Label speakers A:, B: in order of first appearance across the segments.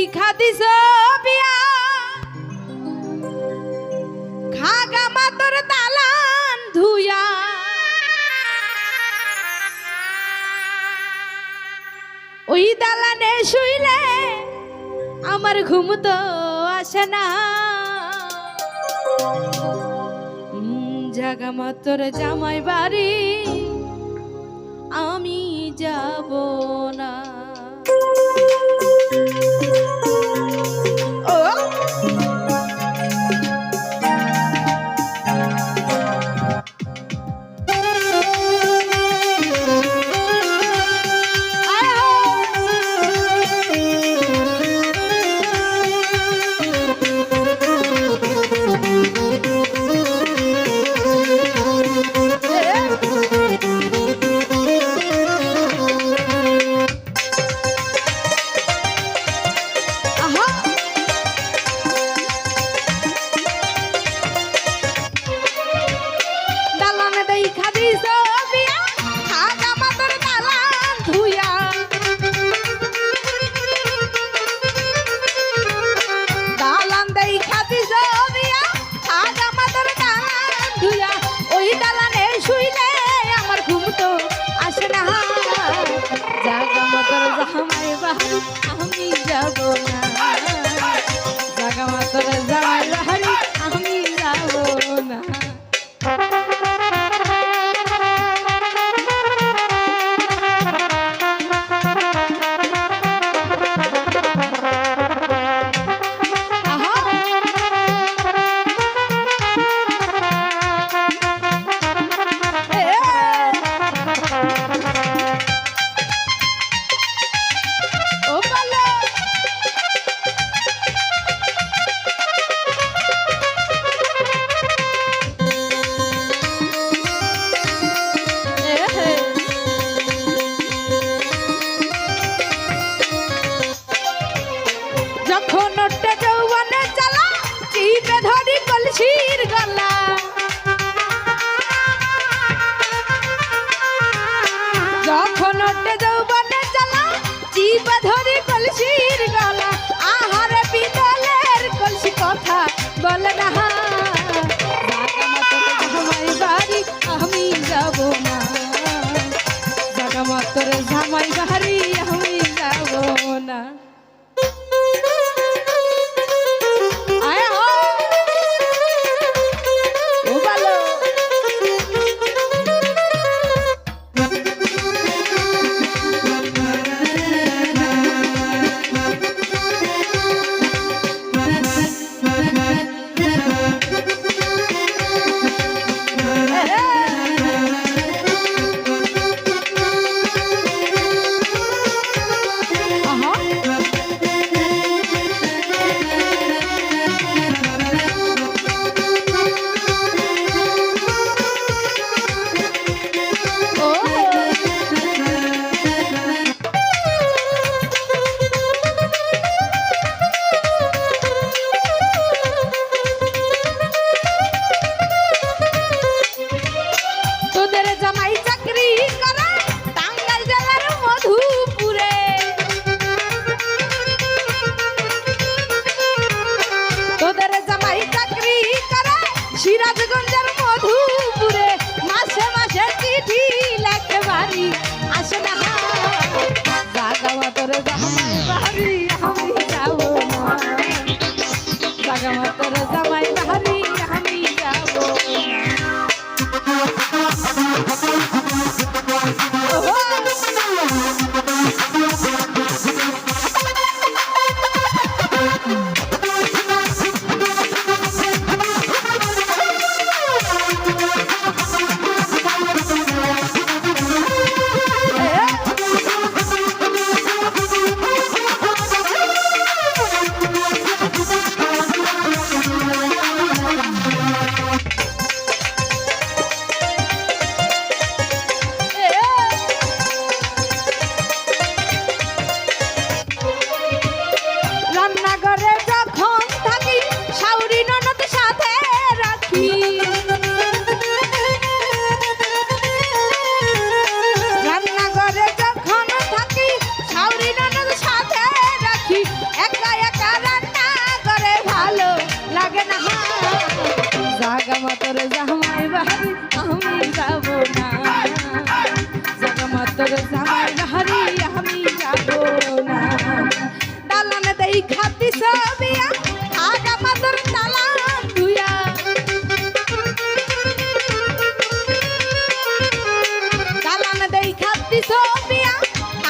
A: দেখা দিস বিয়া খাগা মাতর দালান ধুয়া ওই দালানে শুইলে আমার ঘুম তো আসে না জাগা মাতর জামাই বাড়ি আমি যাব না আমি যাব না জাগা মাতর জামাই বাড়ি আমি যাব না কলসির গলা যখন ওঠে যৌবনে জ্বালা জিবা ধরে কলসির গলা আহারে পিতলের কলসি কথা বলে না জাগা মাতর জামাই বাড়ি আমি যাব না জাগা মাতর জামাই বাড়ি আমি যাব না গো বিয়া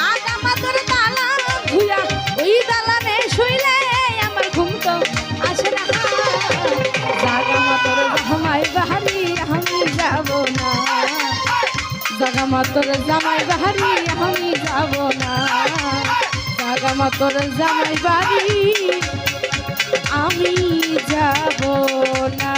A: আগামা তোর দালান ধুয়া ওই দালানে শুইলে আমার ঘুম তো আসে না জাগামা তোর জামাই বাহারি আমি যাব না জাগামা তোর জামাই বাহারি আমি যাব না জাগামা তোর জামাই বাড়ি আমি যাব না।